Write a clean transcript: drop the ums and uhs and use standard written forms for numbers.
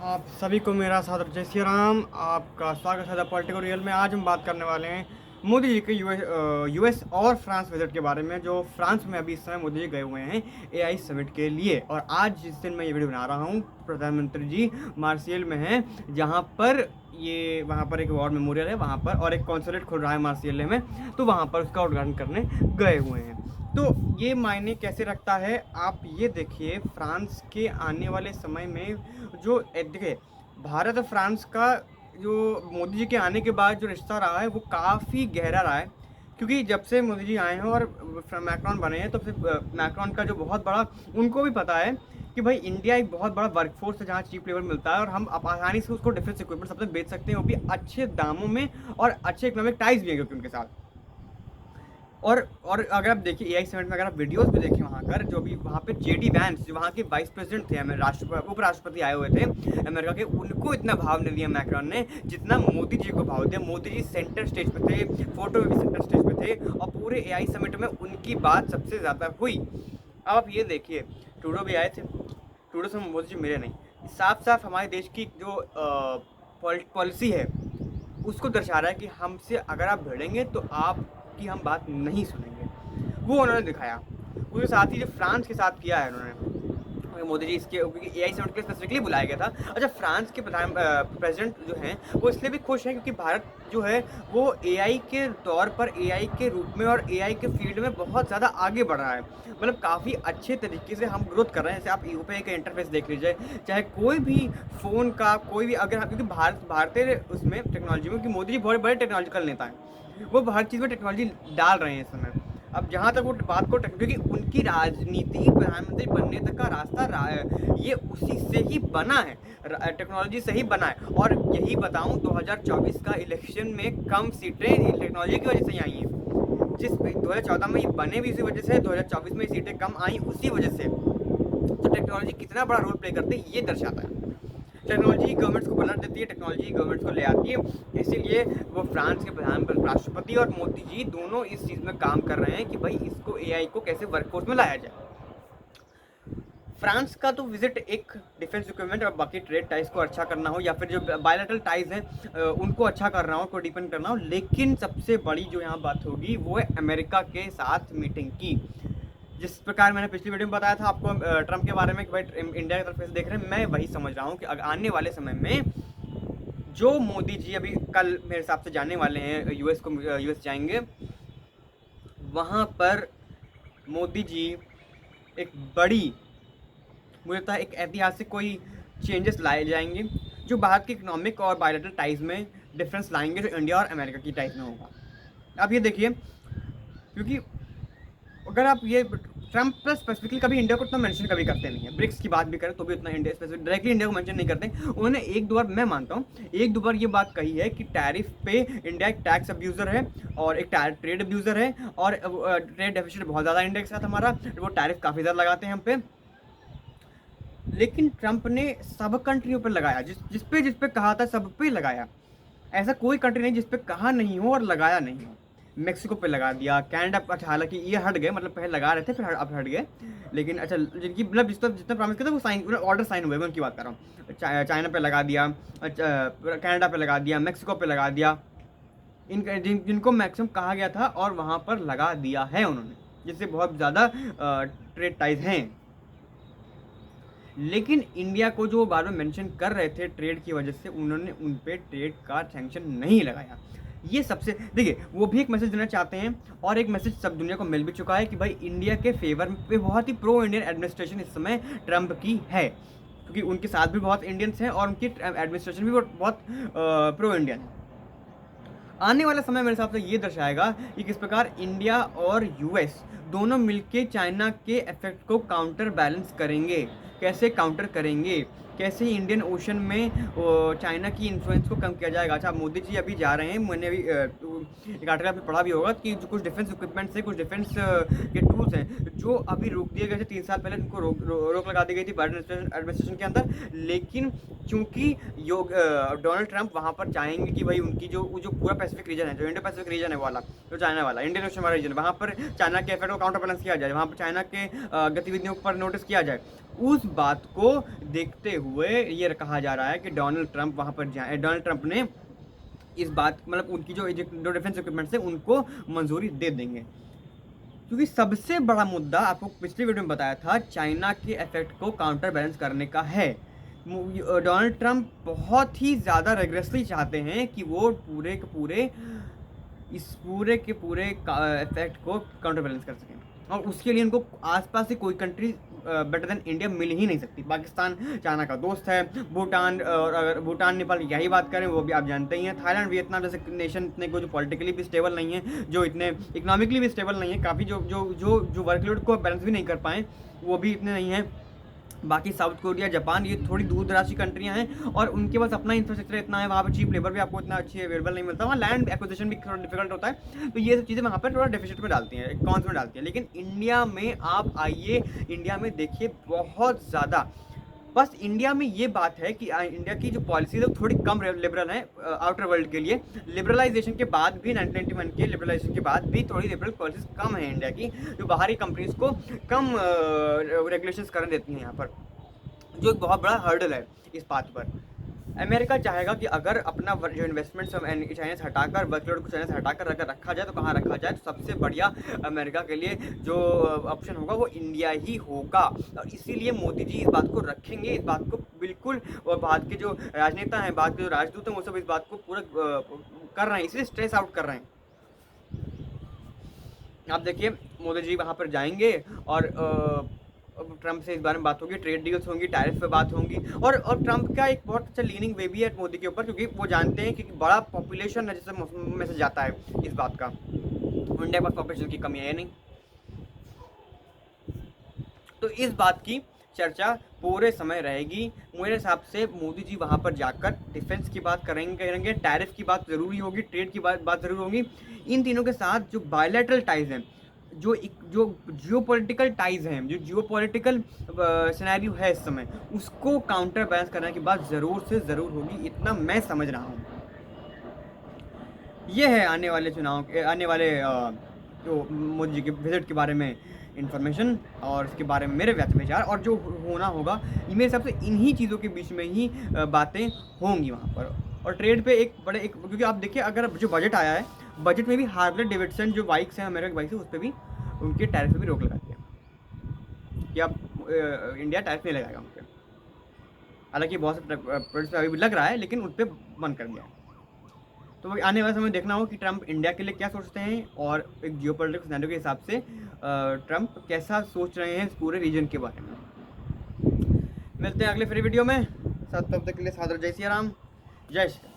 आप सभी को मेरा सादर जय श्री राम। आपका स्वागत है द पॉलिटिकल रियल में। आज हम बात करने वाले हैं मोदी जी के यूएस और फ्रांस विजिट के बारे में। जो फ्रांस में अभी इस समय मोदी जी गए हुए हैं एआई समिट के लिए। और आज जिस दिन मैं ये वीडियो बना रहा हूँ, प्रधानमंत्री जी मार्सेल में हैं, जहाँ पर वहाँ पर एक वॉर मेमोरियल है वहाँ पर, और एक कॉन्सुलेट खुल रहा है मार्सेल में, तो वहाँ पर उसका उद्घाटन करने गए हुए हैं। तो ये मायने कैसे रखता है, आप ये देखिए। फ्रांस के आने वाले समय में जो देखिए, भारत और फ्रांस का जो मोदी जी के आने के बाद जो रिश्ता रहा है वो काफ़ी गहरा रहा है। क्योंकि जब से मोदी जी आए हैं और मैक्रोन बने हैं, तो फिर मैक्रोन का जो बहुत बड़ा, उनको भी पता है कि भाई इंडिया एक बहुत बड़ा वर्कफोर्स है जहाँ चीप लेबर मिलता है, और हम आसानी से उसको डिफेंस इक्विपमेंट सबसे बेच सकते हैं, वो भी अच्छे दामों में, और अच्छे इकोनॉमिक टाइज भी हैं क्योंकि उनके साथ। और अगर आप देखिए एआई समिट में, अगर आप वीडियोस भी देखिए वहाँ कर, जो भी वहाँ पे जेडी वैंस जो वहाँ के वाइस प्रेसिडेंट थे, उपराष्ट्रपति आए हुए थे अमेरिका के, उनको इतना भाव नहीं दिया मैक्रोन ने जितना मोदी जी को भाव दिया। मोदी जी सेंटर स्टेज पे थे, फोटो में भी सेंटर स्टेज पे थे, और पूरे एआई समिट में उनकी बात सबसे ज़्यादा हुई। अब आप ये देखिए, ट्रूडो भी आए थे। ट्रूडो से मोदी जी मिले नहीं। साफ साफ हमारे देश की जो पॉलिसी है उसको दर्शा रहा है कि हमसे अगर आप भिड़ेंगे तो आपकी हम बात नहीं सुनेंगे। वो उन्होंने दिखाया। उसके साथ ही जो फ्रांस के साथ किया है उन्होंने, मोदी जी इसके, क्योंकि एआई समिट के लिए स्पेसिफिकली बुलाया गया था। अच्छा, फ्रांस के प्रेसिडेंट जो हैं वो इसलिए भी खुश हैं क्योंकि भारत जो है वो एआई के तौर पर, एआई के रूप में और एआई के फील्ड में बहुत ज़्यादा आगे बढ़ रहा है। मतलब काफ़ी अच्छे तरीके से हम ग्रोथ कर रहे हैं। जैसे आप यूपीआई का इंटरफेस देख लीजिए, चाहे कोई भी फ़ोन का कोई भी, अगर क्योंकि भारतीय उसमें टेक्नोलॉजी में, कि मोदी जी बहुत बड़े टेक्नोलॉजिकल नेता हैं, वो हर चीज़ में टेक्नोलॉजी डाल रहे हैं इस समय। अब जहाँ तक वो बात को, क्योंकि उनकी राजनीति प्रधानमंत्री बनने तक का रास्ता ये उसी से ही बना है, टेक्नोलॉजी से ही बना है। और यही बताऊं, 2024 का इलेक्शन में कम सीटें टेक्नोलॉजी की वजह से ही आई हैं। जिस 2014 में ये बने भी उसी वजह से, 2024 में सीटें कम आई उसी वजह से। तो टेक्नोलॉजी कितना बड़ा रोल प्ले करते हैं ये दर्शाता है। टेक्नोलॉजी गवर्नमेंट्स को पलट देती है, टेक्नोलॉजी गवर्नमेंट्स को ले आती है। इसीलिए वो फ्रांस के प्रधानमंत्री, राष्ट्रपति और मोदी जी दोनों इस चीज़ में काम कर रहे हैं कि भाई इसको, एआई को कैसे वर्कफोर्स में लाया जाए। फ्रांस का तो विजिट एक डिफेंस इक्विपमेंट और बाकी ट्रेड टाइज को अच्छा करना हो, या फिर जो बायलैटरल टाइज हैं उनको अच्छा करना हो, को डीपन करना हो। लेकिन सबसे बड़ी जो यहाँ बात होगी वो है अमेरिका के साथ मीटिंग की। जिस प्रकार मैंने पिछली वीडियो में बताया था आपको ट्रंप के बारे में कि भाई इंडिया की तरफ से देख रहे हैं, मैं वही समझ रहा हूँ कि आने वाले समय में जो मोदी जी अभी कल मेरे हिसाब से जाने वाले हैं यूएस जाएंगे, वहाँ पर मोदी जी एक बड़ी, मुझे लगता है एक ऐतिहासिक कोई चेंजेस लाए जाएंगे जो भारत की इकोनॉमिक और बायलैटरल टाइज में डिफरेंस लाएंगे, जो इंडिया और अमेरिका की टाइज में होगा। आप ये देखिए, क्योंकि अगर आप ये ट्रंप प्लस स्पेसिफिकली कभी इंडिया को उतना मेंशन कभी करते नहीं है। ब्रिक्स की बात भी करें तो भी उतना इंडिया स्पेसिफिक डायरेक्टली इंडिया को मेंशन नहीं करते। उन्होंने एक दो बार, मैं मानता हूँ एक दो बार ये बात कही है कि टैरिफ पे इंडिया एक टैक्स अब्यूज़र है और एक ट्रेड अब्यूज़र है, और ट्रेड डेफिसिट बहुत ज़्यादा इंडिया के साथ हमारा, वो टैरिफ काफ़ी ज़्यादा लगाते हैं हम पे। लेकिन ट्रंप ने सब कंट्रियों पर लगाया, जिस पे कहा था सब पे लगाया। ऐसा कोई कंट्री नहीं जिस पे कहा नहीं हो और लगाया नहीं हो। मेक्सिको पे लगा दिया, कनाडा, अच्छा हालांकि ये हट गए, मतलब पहले लगा रहे थे फिर अब हट गए। लेकिन अच्छा, जिनकी मतलब जितना प्रॉमिस किया था वो साइन, ऑर्डर साइन हुए, मैं उनकी बात कर रहा हूँ। चाइना पे लगा दिया, कनाडा पे लगा दिया, मेक्सिको पे लगा दिया। जिनको मैक्सिमम कहा गया था और वहाँ पर लगा दिया है उन्होंने, जिससे बहुत ज़्यादा ट्रेड टाइज हैं। लेकिन इंडिया को जो बार बार मेंशन कर रहे थे ट्रेड की वजह से, उन्होंने उन पे ट्रेड का सैंक्शन नहीं लगाया। ये सबसे, देखिए वो भी एक मैसेज देना चाहते हैं, और एक मैसेज सब दुनिया को मिल भी चुका है कि भाई इंडिया के फेवर पे बहुत ही प्रो इंडियन एडमिनिस्ट्रेशन इस समय ट्रंप की है, क्योंकि उनके साथ भी बहुत इंडियंस हैं और उनकी एडमिनिस्ट्रेशन भी बहुत प्रो इंडियन है। आने वाला समय मेरे हिसाब से ये दर्शाएगा कि किस प्रकार इंडिया और यूएस दोनों मिलके चाइना के इफेक्ट को काउंटर बैलेंस करेंगे, कैसे काउंटर करेंगे, कैसे इंडियन ओशन में चाइना की इन्फ्लुएंस को कम किया जाएगा। अच्छा, मोदी जी अभी जा रहे हैं, मैंने अभी एक आर्टिकल में पढ़ा भी होगा कि जो कुछ डिफेंस इक्विपमेंट्स हैं, कुछ डिफेंस के टूल्स हैं जो अभी रोक दिए गए थे 3 साल पहले, उनको रोक लगा दी गई थी बाइडेन एडमिनिस्ट्रेशन के अंदर। लेकिन चूंकि डोनाल्ड ट्रंप वहाँ पर चाहेंगे कि भाई उनकी जो पूरा पैसिफिक रीजन है, जो इंडो पैसिफिक रीजन है वाला, जो चाइना वाला, इंडियन ओशन वाला रीजन, वहाँ पर चाइना के इफेक्ट को काउंटर बैलेंस किया जाए, वहाँ पर चाइना के गतिविधियों पर नोटिस किया जाए। उस बात को देखते हुए ये कहा जा रहा है कि डोनाल्ड ट्रंप वहाँ पर जाए। डोनाल्ड ट्रंप ने इस बात मतलब उनकी जो डिफेंस इक्विपमेंट्स है उनको मंजूरी दे देंगे, क्योंकि सबसे बड़ा मुद्दा आपको पिछली वीडियो में बताया था चाइना के इफेक्ट को काउंटर बैलेंस करने का है। डोनाल्ड ट्रंप बहुत ही ज़्यादा रेग्रेसली चाहते हैं कि वो पूरे के पूरे इफेक्ट को काउंटर बैलेंस कर सकें, और उसके लिए उनको आसपास से कोई कंट्री बेटर देन इंडिया मिल ही नहीं सकती। पाकिस्तान चाइना का दोस्त है, भूटान, और अगर भूटान नेपाल की यही बात करें वो भी आप जानते ही हैं, थाईलैंड वियतनाम जैसे नेशन इतने को जो पॉलिटिकली भी स्टेबल नहीं है, जो इतने इकोनॉमिकली भी स्टेबल नहीं है, काफ़ी जो वर्कलोड को बैलेंस भी नहीं कर पाएँ वो भी इतने नहीं हैं। बाकी साउथ कोरिया, जापान, ये थोड़ी दूर दराज की कंट्रियाँ हैं और उनके पास अपना इंफ्रास्ट्रक्चर इतना है, वहाँ पर चीप लेबर भी आपको इतना अच्छी अवेलेबल नहीं मिलता, वहाँ लैंड एक्विजिशन भी थोड़ा डिफिकल्ट होता है। तो ये सब चीज़ें वहाँ पर थोड़ा डेफिसिट में डालती हैं, कॉन्स में डालती हैं। लेकिन इंडिया में आप आइए, इंडिया में देखिए बहुत ज़्यादा, बस इंडिया में ये बात है कि इंडिया की जो पॉलिसीज है थोड़ी कम लिबरल है आउटर वर्ल्ड के लिए। लिबरलाइजेशन के बाद भी 1991 के लिबरलाइजेशन के बाद भी थोड़ी लिबरल पॉलिसीज कम है इंडिया की, जो बाहरी कंपनीज को कम रेगुलेशंस करने देती हैं यहाँ पर, जो एक बहुत बड़ा हर्डल है इस बात पर। अमेरिका चाहेगा कि अगर अपना जो इन्वेस्टमेंट्स चाइना से हटाकर, वर्कलोड को चाइना से हटाकर अगर रखा जाए तो कहाँ रखा जाए, तो सबसे बढ़िया अमेरिका के लिए जो ऑप्शन होगा वो इंडिया ही होगा। और इसीलिए मोदी जी इस बात को रखेंगे, इस बात को बिल्कुल, और भारत के जो राजनेता हैं, भारत के जो राजदूत हैं, वो सब इस बात को पूरा कर रहे हैं, इसलिए स्ट्रेस आउट कर रहे हैं। आप देखिए मोदी जी वहाँ पर जाएंगे और ट्रंप से इस बारे में बात होगी, ट्रेड डील्स होंगी, टैरिफ पे बात होंगी, और ट्रंप का एक बहुत अच्छा लीनिंग वे भी है मोदी के ऊपर, क्योंकि वो जानते हैं कि बड़ा पॉपुलेशन है जैसे मैसेज जाता है इस बात का, इंडिया के पास पॉपुलेशन की कमी है नहीं। तो इस बात की चर्चा पूरे समय रहेगी। मेरे हिसाब से मोदी जी वहाँ पर जाकर डिफेंस की बात करेंगे, टैरिफ की बात ज़रूरी होगी, ट्रेड की बात ज़रूरी होगी। इन तीनों के साथ जो बायलैटरल टाइज हैं, जो जियोपॉलिटिकल टाइज हैं, जो जियोपॉलिटिकल सिनेरियो है इस समय, उसको काउंटर बैलेंस करने की बात ज़रूर से ज़रूर होगी, इतना मैं समझ रहा हूँ। ये है आने वाले जो मोदी जी के विजिट के बारे में इन्फॉर्मेशन, और इसके बारे में मेरे व्यक्त विचार, और जो होना होगा मेरे हिसाब से इन्हीं चीज़ों के बीच में ही बातें होंगी वहाँ पर। और ट्रेड पे क्योंकि आप देखिए अगर जो बजट आया है, बजट में भी हार्ले डेविडसन जो बाइक्स हैं, अमेरिकन बाइक्स है, उस पर भी उनके टैरिफ पे भी रोक लगा दिया कि अब इंडिया टैरिफ नहीं लगाएगा उन पर। हालांकि बहुत से प्रोडक्ट्स पे अभी भी लग रहा है, लेकिन उन पर बंद कर दिया है। तो आने वाले समय देखना हो कि ट्रंप इंडिया के लिए क्या सोचते हैं, और एक जियोपॉलिटिक्स सिनेरियो के हिसाब से ट्रंप कैसा सोच रहे हैं इस पूरे रीजन के बारे में। मिलते हैं अगले फ्री वीडियो में, तब तक के लिए सादर जय सिया राम, जय श्री राम।